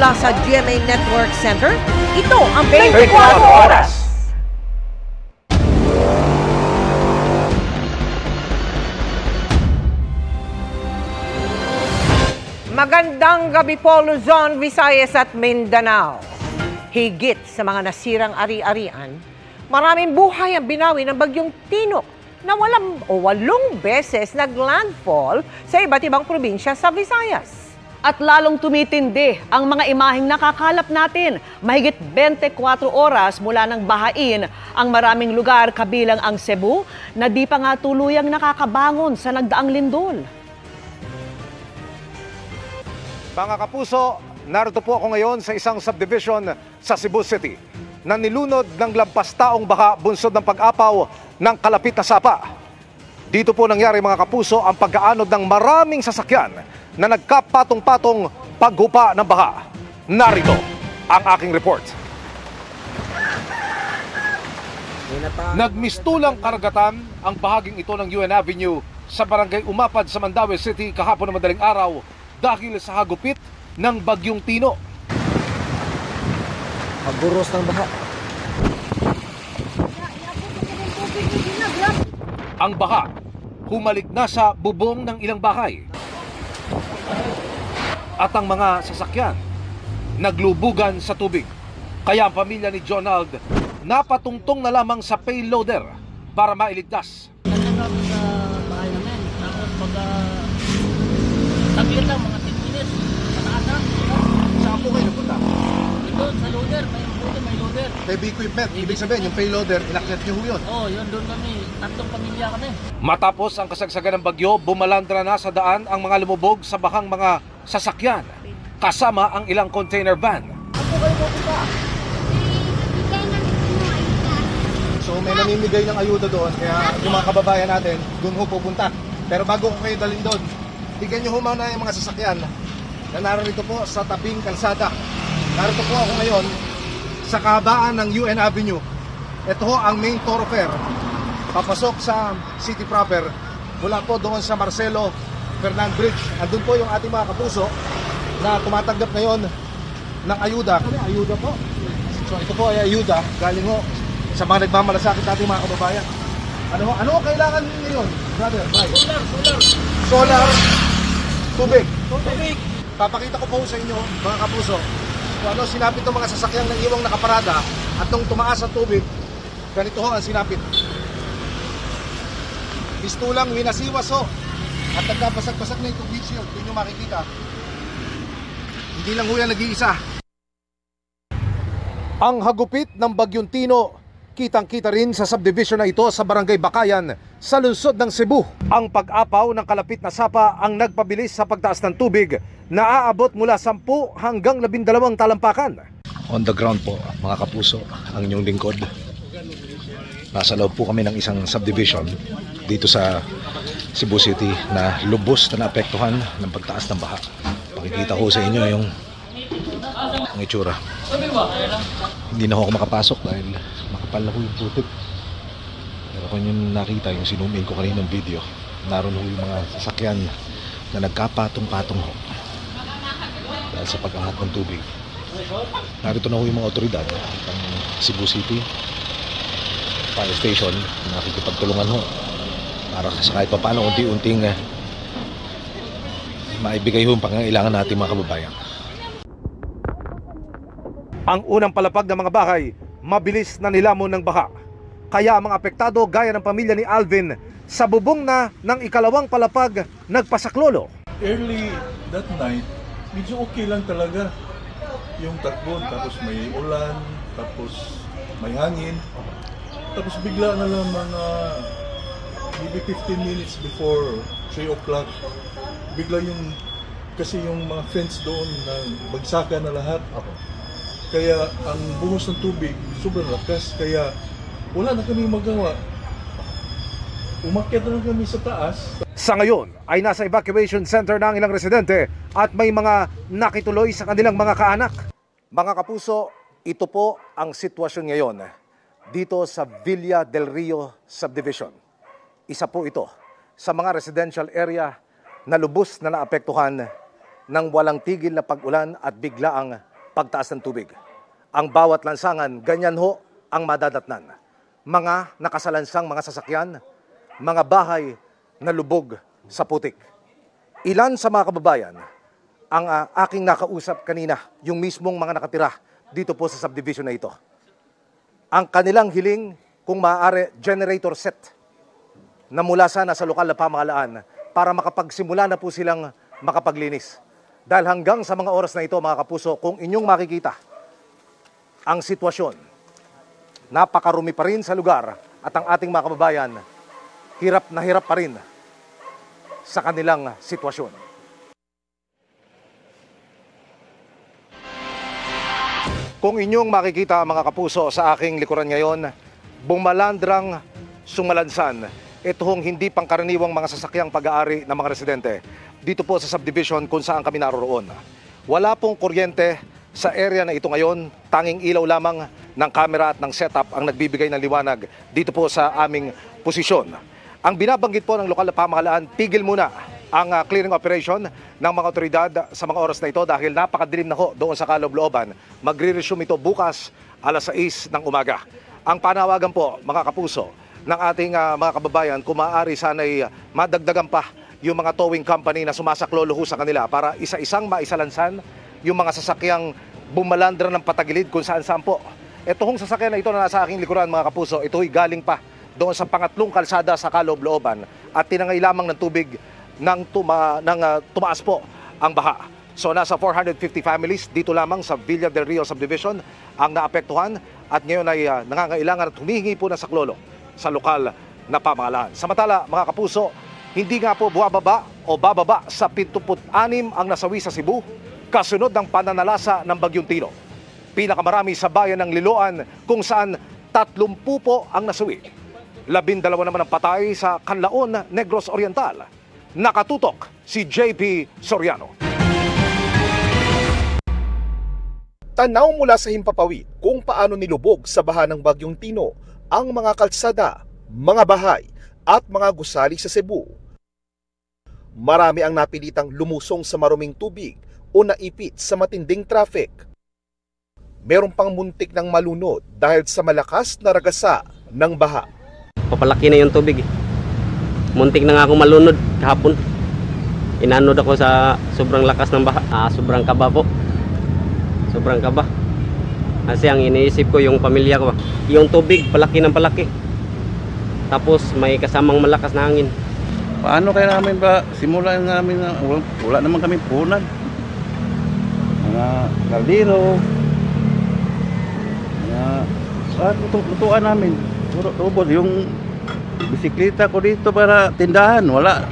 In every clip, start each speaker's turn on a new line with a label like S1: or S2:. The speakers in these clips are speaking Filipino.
S1: mula sa GMA Network Center, ito ang
S2: 24 Oras.
S1: Magandang gabi po, Luzon, Visayas at Mindanao. Higit sa mga nasirang ari-arian, maraming buhay ang binawi ng bagyong Tino na 8 beses naglandfall sa iba't ibang probinsya sa Visayas.
S3: At lalong tumitindi ang mga imaheng nakakalap natin. Mahigit 24 oras mula ng bahain ang maraming lugar kabilang ang Cebu na di pa nga tuluyang nakakabangon sa nagdaang lindol.
S2: Mga kapuso, narito po ako ngayon sa isang subdivision sa Cebu City na nilunod ng lampas taong baha bunsod ng pag-apaw ng kalapit na sapa. Dito po nangyari mga kapuso ang pag-aanod ng maraming sasakyan na nagkapatong-patong paghupa ng baha. Narito ang aking report. Nagmistulang karagatan ang bahaging ito ng UN Avenue sa barangay Umapad sa Mandaue City kahapon ng madaling araw dahil sa hagupit ng bagyong Tino.
S4: Pagburos ng baha.
S2: Ang baha humalik na sa bubong ng ilang bahay. At ang mga sasakyan naglubugan sa tubig. Kaya ang pamilya ni Jonald napatungtong na lamang sa payloader para mailigtas.
S5: Nagkakapit sa bahay namin. Tapos pag taglit lang mga 10 minutes, pataas na.
S2: Saan po kayo napunta?
S5: Doon sa loader, may loader.
S2: Heavy equipment, ibig sabihin yung payloader, inakyat niyo yun.
S5: Oo, yun doon kami. 3 pamilya kami.
S2: Matapos ang kasagsagan ng bagyo, bumalandra na sa daan ang mga lumubog sa bahang mga sasakyan, kasama ang ilang container van.
S6: So may namimigay ng ayuda doon, kaya yung mga kababayan natin, doon ho pupunta. Pero bago ko kayo dalhin doon, tignan nyo ho muna yung mga sasakyan na narito po sa tabing kalsada. Narito po ako ngayon sa kahabaan ng UN Avenue. Ito ho ang main thoroughfare, papasok sa city proper, mula po doon sa Marcelo Fernand Bridge. Andun po yung ating mga kapuso na tumatanggap ngayon ng ayuda. Ayuda po. So ito po ay ayuda galing ho sa mga nagmamalasakit natin mga kababayan. Ano kailangan ngayon, brother? Solar, tubig. Papakita ko po sa inyo mga kapuso kung ano sinapit ng mga sasakyang ng iwang nakaparada at nung tumaas ang tubig, ganito ho ang sinapit. Pistulang minasiwas ho at nagkabasag-basag na itong windshield. Hindi nyo makikita. Hindi lang ho yan nag-iisa.
S2: Ang hagupit ng bagyong Tino, kitang-kita rin sa subdivision na ito sa Barangay Bakayan sa lungsod ng Cebu. Ang pag-apaw ng kalapit na sapa ang nagpabilis sa pagtaas ng tubig na aabot mula 10 hanggang 12 talampakan.
S4: On the ground po, mga kapuso, ang inyong lingkod. Nasa loob po kami ng isang subdivision dito sa Cebu City na lubos na naapektuhan ng pagtaas ng baha. Pakikita ko sa inyo yung itsura. Hindi na ako makapasok dahil makapal na ho yung putik. Pero kung yung nakita, yung sinumin ko kanina ng video, naroon ho yung mga sasakyan na nagkapatong-patong ho dahil sa pag-angat ng tubig. Narito na ho yung mga otoridad ng Cebu City Fire Station, nakikipagtulungan ho para sa kahit paano unti-unting maibigay ho ang pangangailangan natin mga kababayan.
S2: Ang unang palapag ng mga bahay, mabilis na nilamon ng baha. Kaya ang mga apektado gaya ng pamilya ni Alvin sa bubong na ng ikalawang palapag nagpasaklolo.
S7: Early that night, medyo okay lang talaga yung takbo, tapos may ulan, tapos may hangin. Tapos bigla na lang mga maybe 15 minutes before 3 o'clock, bigla kasi yung mga fence doon na bagsakan na lahat. Kaya ang buhos ng tubig sobrang lakas, kaya wala na kami magawa. Umakyat na lang kami sa taas.
S2: Sa ngayon ay nasa evacuation center na ang ilang residente at may mga nakituloy sa kanilang mga kaanak. Mga kapuso, ito po ang sitwasyon ngayon dito sa Villa del Rio Subdivision. Isa po ito sa mga residential area na lubos na naapektuhan ng walang tigil na pag-ulan at biglaang pagtaas ng tubig. Ang bawat lansangan, ganyan ho ang madadatnan. Mga nakasalansang mga sasakyan, mga bahay na lubog sa putik. Ilan sa mga kababayan ang aking nakausap kanina, yung mismong mga nakatira dito po sa subdivision na ito. Ang kanilang hiling, kung maaari, generator set na mula sana sa lokal na pamahalaan para makapagsimula na po silang makapaglinis. Dahil hanggang sa mga oras na ito, mga kapuso, kung inyong makikita ang sitwasyon, napakarumi pa rin sa lugar at ang ating mga kababayan, hirap na hirap pa rin sa kanilang sitwasyon. Kung inyong makikita mga kapuso sa aking likuran ngayon, bumalandrang sumalansan itong hindi pangkaraniwang mga sasakyang pag-aari ng mga residente dito po sa subdivision kung saan kami naroroon. Wala pong kuryente sa area na ito ngayon, tanging ilaw lamang ng kamera at ng setup ang nagbibigay ng liwanag dito po sa aming posisyon. Ang binabanggit po ng lokal na pamahalaan, tigil muna ang clearing operation ng mga otoridad sa mga oras na ito dahil napakadilim na ho doon sa kaloob-looban. Magre-resume ito bukas alas 6 ng umaga. Ang panawagan po, mga kapuso, ng ating mga kababayan, kung maaari sana'y madagdagan pa yung mga towing company na sumasaklolo sa kanila para isa-isang maisalansan yung mga sasakyang bumalandra ng patagilid kung saan-saan po. Ito hong sasakyan na ito na nasa aking likuran mga kapuso, ito'y galing pa doon sa pangatlong kalsada sa kaloob-looban at tinangay lamang ng tubig nang tumaas po ang baha. So nasa 450 families dito lamang sa Villa del Rio Subdivision ang naapektuhan at ngayon ay nangangailangan at humihingi po ng saklolo sa lokal na pamahalaan. Samantala mga kapuso, hindi nga po buwababa o bababa sa 76 ang nasawi sa Cebu kasunod ng pananalasa ng Bagyong Tino. Pinakamarami sa bayan ng Liloan kung saan 30 po ang nasawi. 12 naman ang patay sa Canlaon, Negros Oriental. Nakatutok si JP Soriano.
S6: Tanaw mula sa himpapawid kung paano nilubog sa baha ng Bagyong Tino ang mga kalsada, mga bahay at mga gusali sa Cebu. Marami ang napilitang lumusong sa maruming tubig o naipit sa matinding traffic. Meron pang muntik ng malunod dahil sa malakas na ragasa ng baha.
S8: Papalaki na yung tubig. Muntik na nga ako malunod kahapon. Inanod ako sa sobrang lakas ng baha. Sobrang kaba po. Sobrang kaba. Kasi ang iniisip ko yung pamilya ko. Yung tubig, palaki ng palaki. Tapos may kasamang malakas na hangin.
S5: Paano kaya namin ba simulan namin na wala naman kami punan? Mga kaldero. Lutuan namin. Ubod yung bisikleta ko dito para tindahan. Wala.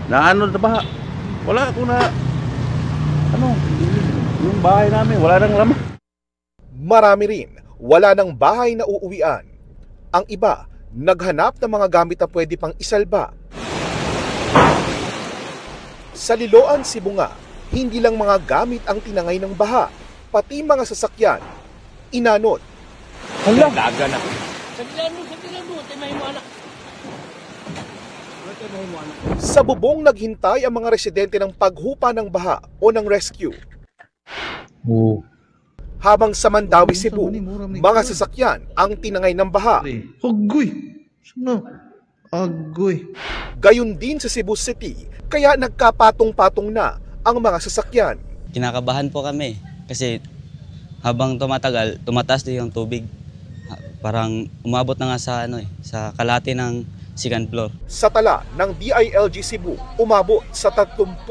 S5: Naano na ba? Wala ako na yung bahay namin, wala nang laman.
S6: Marami rin, wala nang bahay na uuwian. Ang iba, naghanap ng mga gamit na pwede pang isalba. Sa Liloan, Cebu nga, hindi lang mga gamit ang tinangay ng baha, pati mga sasakyan, inanod.
S5: Hala! Daga na.
S6: Sa bubong naghintay ang mga residente ng paghupa ng baha o ng rescue. Habang sa Mandawi, Cebu, mga sasakyan ang tinangay ng baha.
S7: Agoy! Agoy!
S6: Gayon din sa Cebu City, kaya nagkapatong-patong na ang mga sasakyan.
S9: Kinakabahan po kami kasi habang tumataas din yung tubig. Parang umabot na nga sa kalahati ng second floor.
S6: Sa tala ng DILG Cebu, umabot sa 35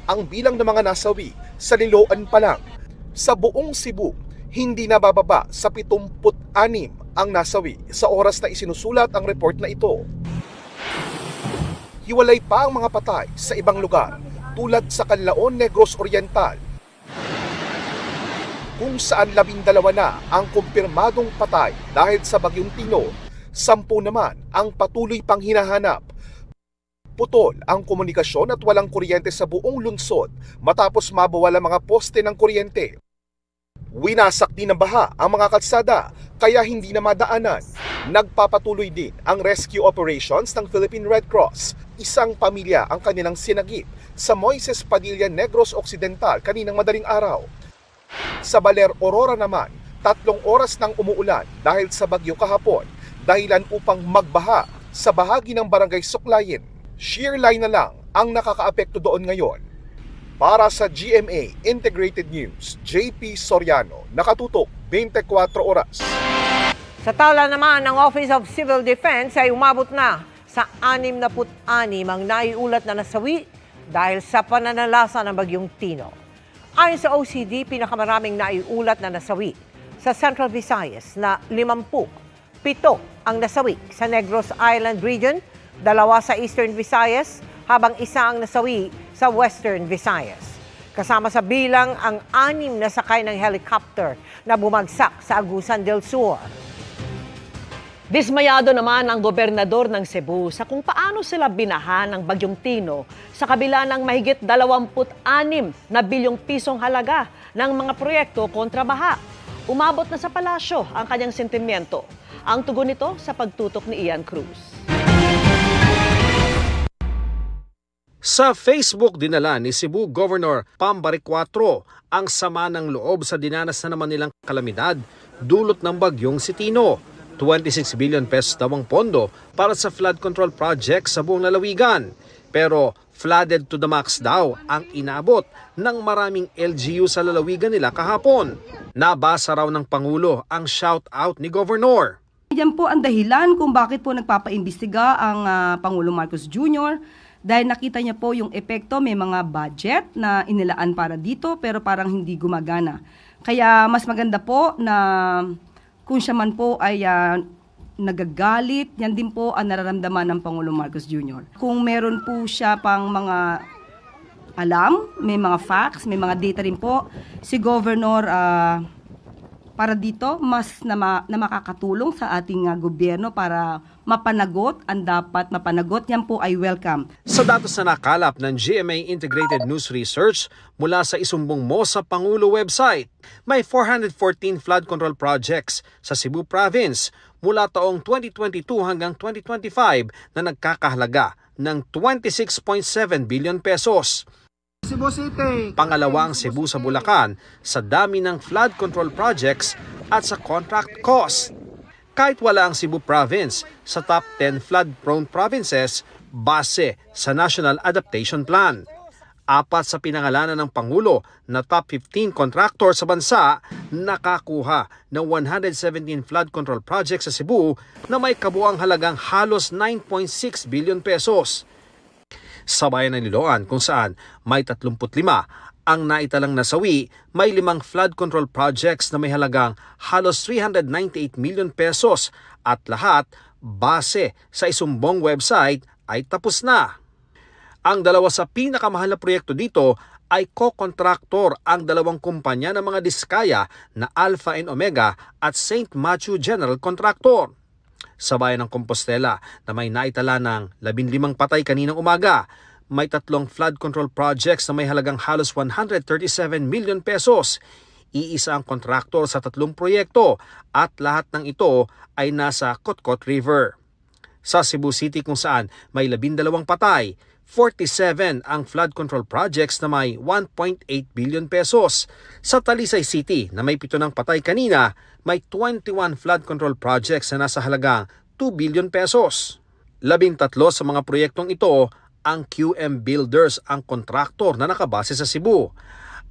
S6: ang bilang ng mga nasawi sa Liloan pa lang. Sa buong Cebu, hindi nabababa sa 76 ang nasawi sa oras na isinusulat ang report na ito. Hiwalay pa ang mga patay sa ibang lugar tulad sa Canlaon, Negros Oriental, kung saan 12 na ang kumpirmadong patay dahil sa Bagyong Tino, 10 naman ang patuloy pang hinahanap. Putol ang komunikasyon at walang kuryente sa buong lungsod matapos mabawala mga poste ng kuryente. Winasak din ng baha ang mga kalsada kaya hindi na madaanan. Nagpapatuloy din ang rescue operations ng Philippine Red Cross. Isang pamilya ang kanilang sinagip sa Moises Padilla, Negros Occidental kaninang madaling araw.
S2: Sa Baler, Aurora naman, 3 oras nang umuulan dahil sa bagyo kahapon, dahilan upang magbaha sa bahagi ng Barangay Suklayin. Shear line na lang ang nakakaapekto doon ngayon. Para sa GMA Integrated News, JP Soriano, nakatutok 24 oras.
S1: Sa tala naman ng Office of Civil Defense ay umabot na sa 66 ang naiulat na nasawi dahil sa pananalasa ng bagyong Tino. Ayon sa OCD, pinakamaraming naiulat na nasawi sa Central Visayas na 50. 7 ang nasawi sa Negros Island Region, 2 sa Eastern Visayas, habang 1 ang nasawi sa Western Visayas. Kasama sa bilang ang 6 na sakay ng helicopter na bumagsak sa Agusan del Sur.
S3: Dismayado naman ang gobernador ng Cebu sa kung paano sila binahan ng bagyong Tino sa kabila ng mahigit 26 na bilyong pisong halaga ng mga proyekto kontra baha. Umabot na sa palasyo ang kanyang sentimento. Ang tugon nito sa pagtutok ni Ian Cruz.
S10: Sa Facebook dinala ni Cebu Governor Pambaric IV ang sama ng loob sa dinanas na naman nilang kalamidad dulot ng bagyong si Tino. 26 billion pesos daw ang pondo para sa flood control project sa buong lalawigan. Pero flooded to the max daw ang inabot ng maraming LGU sa lalawigan nila kahapon. Nabasa raw ng Pangulo ang shout-out ni Governor.
S11: Yan po ang dahilan kung bakit po nagpapaimbestiga ang Pangulo Marcos Jr. Dahil nakita niya po yung epekto, may mga budget na inilaan para dito pero parang hindi gumagana. Kaya mas maganda po na kung siya man po ay nagagalit, yan din po ang nararamdaman ng Pangulo Marcos Jr. Kung meron po siya pang mga alam, may mga facts, may mga data rin po, si Governor para dito mas na makakatulong sa ating gobyerno para mapanagot ang dapat mapanagot, yan po ay welcome.
S10: Sa datos na nakalap ng GMA Integrated News Research mula sa isumbong mo sa Pangulo website, may 414 flood control projects sa Cebu Province mula taong 2022 hanggang 2025 na nagkakahalaga ng 26.7 billion pesos.
S6: Cebu City.
S10: Pangalawang Cebu sa Bulacan sa dami ng flood control projects at sa contract cost. Kahit wala ang Cebu Province sa top 10 flood-prone provinces base sa National Adaptation Plan. 4 sa pinangalanan ng Pangulo na top 15 contractor sa bansa nakakuha ng 117 flood control projects sa Cebu na may kabuang halagang halos 9.6 billion pesos. Sa bayan ng Liloan kung saan may 35 ang naitalang nasawi, may 5 flood control projects na may halagang halos 398 million pesos at lahat base sa isumbong website ay tapos na. Ang 2 sa pinakamahal na proyekto dito ay co-contractor ang 2 kumpanya ng mga diskaya na Alpha and Omega at St. Matthew General Contractor. Sa bayan ng Compostela na may naitala ng 15 patay kaninang umaga, may 3 flood control projects na may halagang halos 137 million pesos. Iisa ang kontraktor sa 3 proyekto at lahat ng ito ay nasa Kotkot River. Sa Cebu City kung saan may 12 patay, 47 ang flood control projects na may 1.8 billion pesos. Sa Talisay City na may 7 patay kanina, may 21 flood control projects na nasa halagang 2 billion pesos. 13 sa mga proyektong ito, ang QM Builders ang kontraktor na nakabase sa Cebu.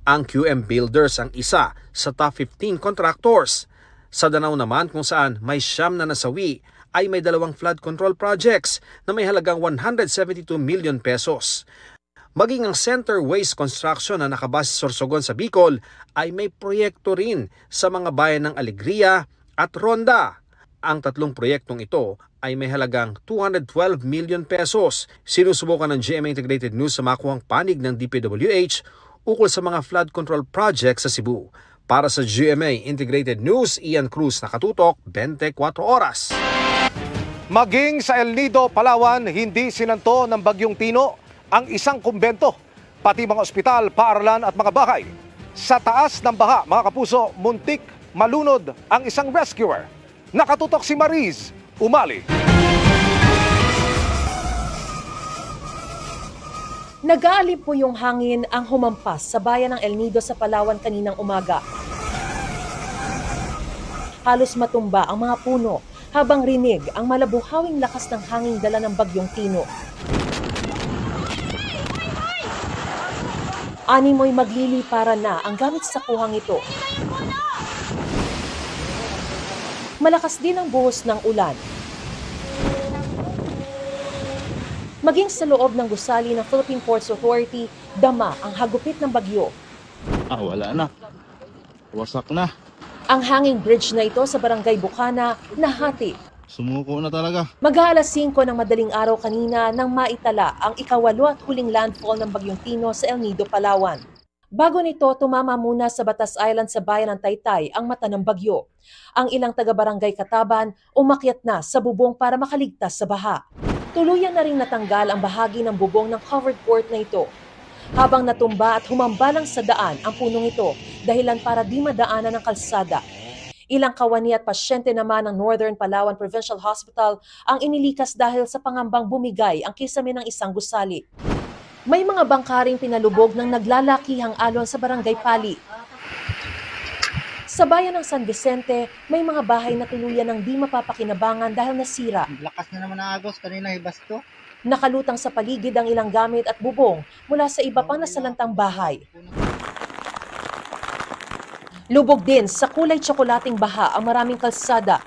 S10: Ang QM Builders ang isa sa top 15 contractors. Sa Danao naman kung saan may 9 na nasawi, ay may 2 flood control projects na may halagang 172 million pesos. Maging ang Center Waste Construction na nakabase sa Sorsogon sa Bicol ay may proyekto rin sa mga bayan ng Alegria at Ronda. Ang 3 proyektong ito ay may halagang 212 million pesos. Sinusubukan ng GMA Integrated News sa makuhang panig ng DPWH ukol sa mga flood control projects sa Cebu. Para sa GMA Integrated News, Ian Cruz, nakatutok 24 oras.
S2: Maging sa El Nido, Palawan, hindi sinanto ng bagyong Tino ang isang kumbento, pati mga ospital, paaralan at mga bahay. Sa taas ng baha, mga kapuso, muntik malunod ang isang rescuer. Nakatutok si Mariz Umali.
S12: Nag-aalib po yung hangin ang humampas sa bayan ng El Nido sa Palawan kaninang umaga. Halos matumba ang mga puno habang rinig ang malabuhawing lakas ng hangin dala ng bagyong Tino. Animoy magliliparan na ang gamit sa kuhang ito. Malakas din ang buhos ng ulan. Maging sa loob ng gusali ng Philippine Ports Authority, dama ang hagupit ng bagyo.
S5: Wala na. Wasak na.
S12: Ang hanging bridge na ito sa Barangay Bukana nahati.
S5: Sumuko na talaga.
S12: Mag-aalas 5 ng madaling araw kanina nang maitala ang ika-8 at huling landfall ng bagyong Tino sa El Nido, Palawan. Bago nito, tumama muna sa Batas Island sa bayan ng Taytay ang mata ng bagyo. Ang ilang taga-barangay Kataban umakyat na sa bubong para makaligtas sa baha. Tuluyan na ring natanggal ang bahagi ng bubong ng covered court na ito. Habang natumba at humambalang sa daan ang punong ito, dahilan para di madaanan ng kalsada. Ilang kawani at pasyente naman ng Northern Palawan Provincial Hospital ang inilikas dahil sa pangambang bumigay ang kisame ng isang gusali. May mga bangkaring pinalubog ng naglalakihang alon sa Barangay Pali. Sa bayan ng San Vicente, may mga bahay na tuluyan ng di mapapakinabangan dahil nasira.
S13: Lakas na naman ang agos, kanina ibasto.
S12: Nakalutang sa paligid ang ilang gamit at bubong mula sa iba pang nasalantang bahay. Lubog din sa kulay tsokolating baha ang maraming kalsada.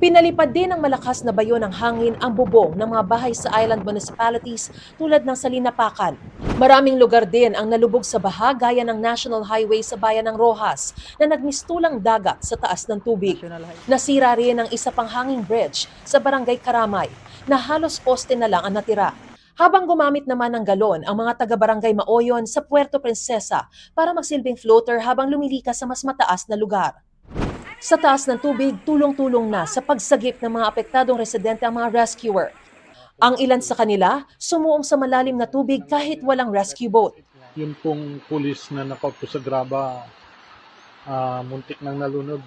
S12: Pinalipad din ng malakas na bayo ng hangin ang bubong ng mga bahay sa island municipalities tulad ng Salinapakan. Maraming lugar din ang nalubog sa baha gaya ng National Highway sa bayan ng Rojas na nagmistulang dagat sa taas ng tubig. Nasira rin ang isa pang hanging bridge sa Barangay Karamay na halos poste na lang ang natira. Habang gumamit naman ng galon ang mga taga-barangay Maoyon sa Puerto Princesa para magsilbing floater habang lumilikas sa mas mataas na lugar. Sa taas ng tubig, tulong-tulong na sa pagsagip ng mga apektadong residente ang mga rescuer. Ang ilan sa kanila, sumuong sa malalim na tubig kahit walang rescue boat.
S14: Yung pong pulis na nakaupo sa graba, muntik nang nalunod.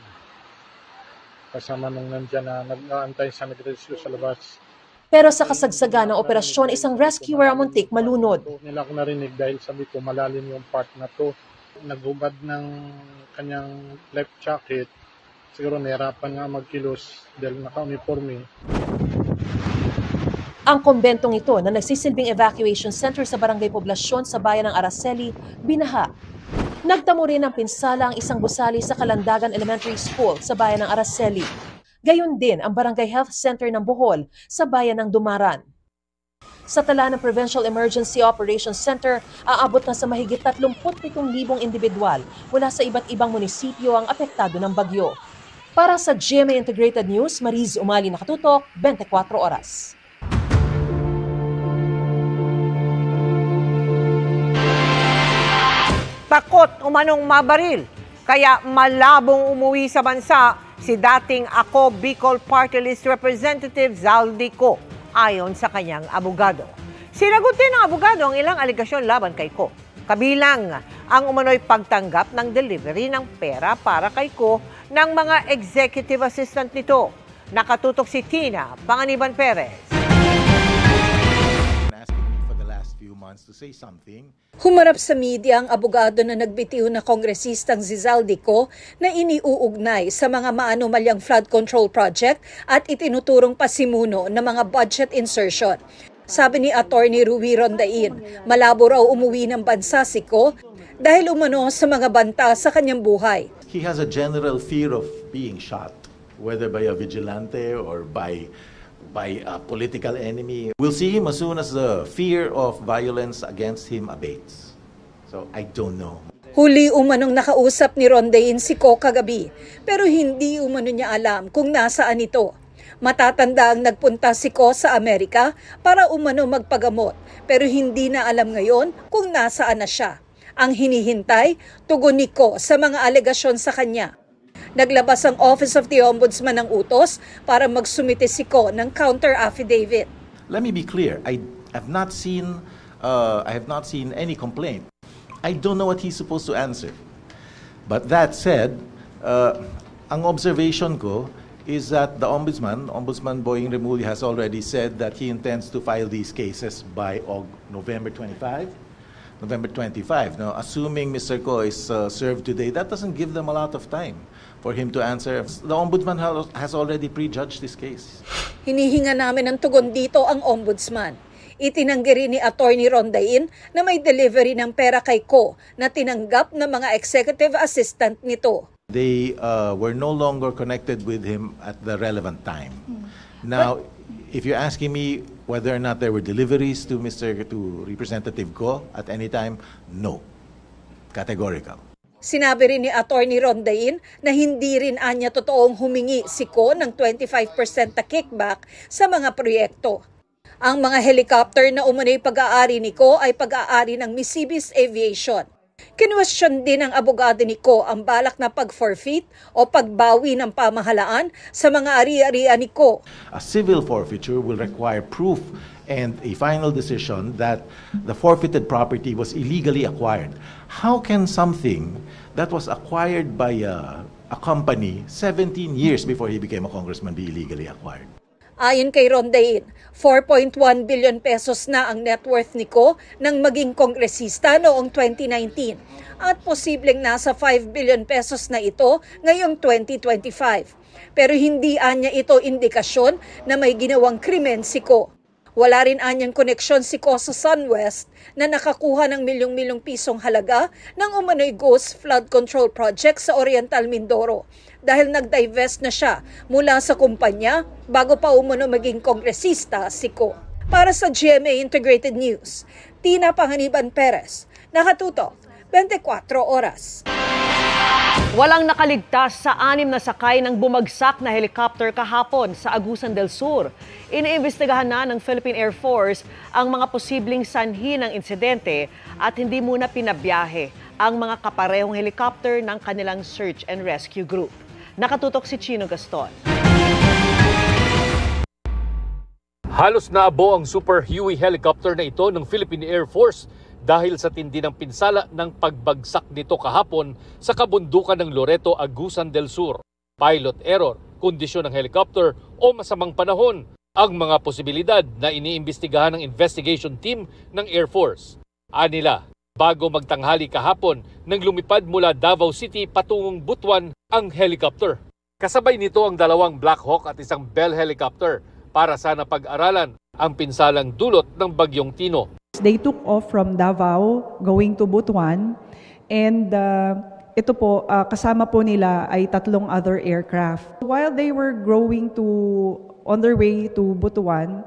S14: Kasama nung nandyan na nag-aantay sa nag-rescue sa labas.
S12: Pero sa kasagsagan ng operasyon, isang rescuer ang muntik malunod.
S14: Nila ako narinig dahil sabi ko malalim yung part na to. Naghubad ng kanyang life jacket. Siguro nahirapan nga magkilos dahil naka-uniforme.
S12: Ang kumbentong ito na nagsisilbing evacuation center sa Barangay Poblasyon sa bayan ng Araceli, binaha. Nagtamo rin ng pinsala ang isang gusali sa Kalandagan Elementary School sa bayan ng Araceli. Gayon din ang Barangay Health Center ng Bohol sa bayan ng Dumaran. Sa tala ng Provincial Emergency Operations Center, aabot na sa mahigit 37,000 individual mula sa iba't ibang munisipyo ang apektado ng bagyo. Para sa GMA Integrated News, Mariz Umali nakatutok, 24 oras.
S1: Takot umanong mabaril, kaya malabong umuwi sa bansa si dating Ako Bicol Party List Representative Zaldico ayon sa kanyang abogado. Sinagutin ng abogado ang ilang aligasyon laban kay Ko. Kabilang ang umano'y pagtanggap ng delivery ng pera para kay Ko ng mga executive assistant nito. Nakatutok si Tina Panganiban Perez.
S15: Humarap sa media ang abogado na nagbitiw na kongresistang si Zaldico na iniuugnay sa mga maanumalyang flood control project at itinuturong pasimuno ng mga budget insertion. Sabi ni Attorney Ruy Rondain, malabo raw umuwi ng bansa si Ko dahil umano sa mga banta sa kanyang buhay.
S16: He has a general fear of being shot, whether by a vigilante or by a political enemy. We'll see him as soon as the fear of violence against him abates. So I don't know.
S15: Huli umanong nakausap ni Rondain si Ko kagabi, pero hindi umano niya alam kung nasaan ito. Matatanda ang nagpunta si Ko sa Amerika para umano magpagamot, pero hindi na alam ngayon kung nasaan na siya. Ang hinihintay, tugon ni Ko sa mga alegasyon sa kanya. Naglabas ang Office of the Ombudsman ng utos para magsumite si Ko ng counter affidavit.
S16: Let me be clear. I have not seen any complaint. I don't know what he's supposed to answer. But that said, ang observation ko is that the Ombudsman Boying Remulla, has already said that he intends to file these cases by November 25. Now, assuming Mr. Ko is served today, that doesn't give them a lot of time for him to answer. The Ombudsman has already prejudged this case.
S15: Hinihinga namin ng tugon dito ang Ombudsman. Itinanggi rin ni Attorney Rondain na may delivery ng pera kay Ko na tinanggap ng mga executive assistant nito.
S16: They were no longer connected with him at the relevant time. Now, if you're asking me whether or not there were deliveries to Representative Ko at any time, no. Categorical.
S15: Sinabi rin ni Attorney Rondain na hindi rin anya totoong humingi si Ko ng 25% na kickback sa mga proyekto. Ang mga helicopter na umano'y pag-aari ni Ko ay pag-aari ng Misibis Aviation. Kinwestiyon din ng abogado ni Ko ang balak na pag-forfeit o pagbawi ng pamahalaan sa mga ari-arian ni Ko.
S16: A civil forfeiture will require proof and a final decision that the forfeited property was illegally acquired. How can something that was acquired by a company 17 years before he became a congressman be illegally acquired?
S15: Ayon kay Rondain, 4.1 billion pesos na ang net worth ni Ko nang maging kongresista noong 2019 at posibleng nasa 5 billion pesos na ito ngayong 2025. Pero hindi anya ito indikasyon na may ginawang krimen si Ko. Wala rin anyang koneksyon si Ko sa SunWest na nakakuha ng milyong-milyong pisong halaga ng umano'y Ghost Flood Control Project sa Oriental Mindoro dahil nag-divest na siya mula sa kumpanya bago pa umano maging kongresista si Ko. Para sa GMA Integrated News, Tina Panganiban Perez, nakatutok 24 oras.
S3: Walang nakaligtas sa 6 na sakay ng bumagsak na helicopter kahapon sa Agusan del Sur. Iniimbestigahan na ng Philippine Air Force ang mga posibleng sanhi ng insidente at hindi muna pinabiyahe ang mga kaparehong helicopter ng kanilang search and rescue group. Nakatutok si Chino Gaston.
S17: Halos naabo ang Super Huey helicopter na ito ng Philippine Air Force dahil sa tindi ng pinsala ng pagbagsak nito kahapon sa kabundukan ng Loreto, Agusan del Sur. Pilot error, kondisyon ng helicopter o masamang panahon ang mga posibilidad na iniimbestigahan ng investigation team ng Air Force. Anila, bago magtanghali kahapon nang lumipad mula Davao City patungong Butuan ang helicopter. Kasabay nito ang 2 Black Hawk at 1 Bell helicopter para sana pag-aralan ang pinsalang dulot ng Bagyong Tino.
S18: They took off from Davao going to Butuan and ito po kasama po nila ay 3 other aircraft. While they were on their way to Butuan,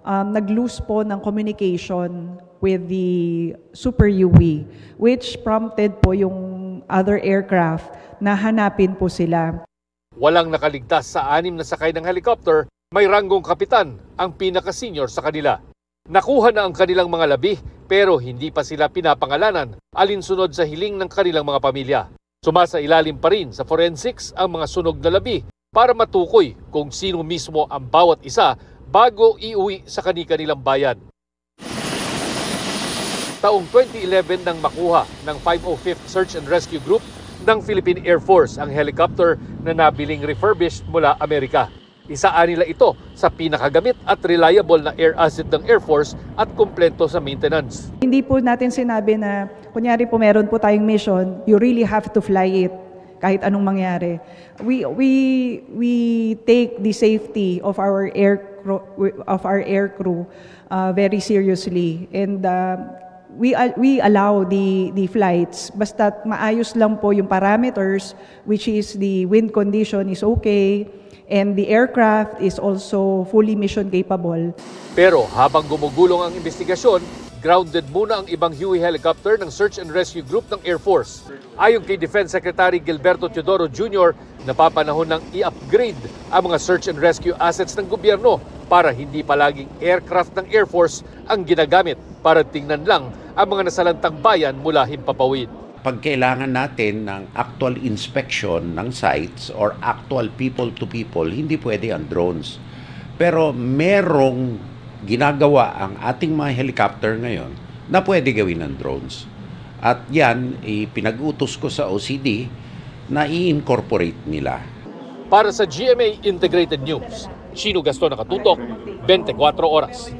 S18: nag-lose po ng communication with the Super Huey, which prompted po yung other aircraft na hanapin po sila.
S17: Walang nakaligtas sa 6 na sakay ng helicopter, may ranggong kapitan ang pinaka-senior sa kanila. Nakuha na ang kanilang mga labi pero hindi pa sila pinapangalanan alinsunod sa hiling ng kanilang mga pamilya. Sumasailalim pa rin sa forensics ang mga sunog na labi para matukoy kung sino mismo ang bawat isa bago iuwi sa kani-kanilang bayan. Taong 2011 nang makuha ng 505th Search and Rescue Group ng Philippine Air Force ang helicopter na nabiling refurbished mula Amerika. Isa nila ito sa pinakagamit at reliable na air asset ng Air Force at kumpleto sa maintenance.
S18: Hindi po natin sinabi na, kunyari po meron po tayong mission, you really have to fly it kahit anong mangyari. We take the safety of our air crew very seriously and we allow the flights basta maayos lang po yung parameters, which is the wind condition is okay and the aircraft is also fully mission capable.
S17: Pero habang gumugulong ang investigasyon, grounded muna ang ibang Huey helicopter ng Search and Rescue Group ng Air Force. Ayon kay Defense Secretary Gilberto Teodoro Jr., napapanahon ng i-upgrade ang mga search and rescue assets ng gobyerno para hindi palaging aircraft ng Air Force ang ginagamit para tingnan lang ang mga nasalantang bayan mula Himpapawid.
S19: Pag kailangan natin ng actual inspection ng sites or actual people-to-people, hindi pwede ang drones. Pero merong ginagawa ang ating mga helicopter ngayon na pwede gawin ng drones. At yan, pinag-utos ko sa OCD na i-incorporate nila.
S17: Para sa GMA Integrated News, Chino Gaston Nakatutok, 24 Oras.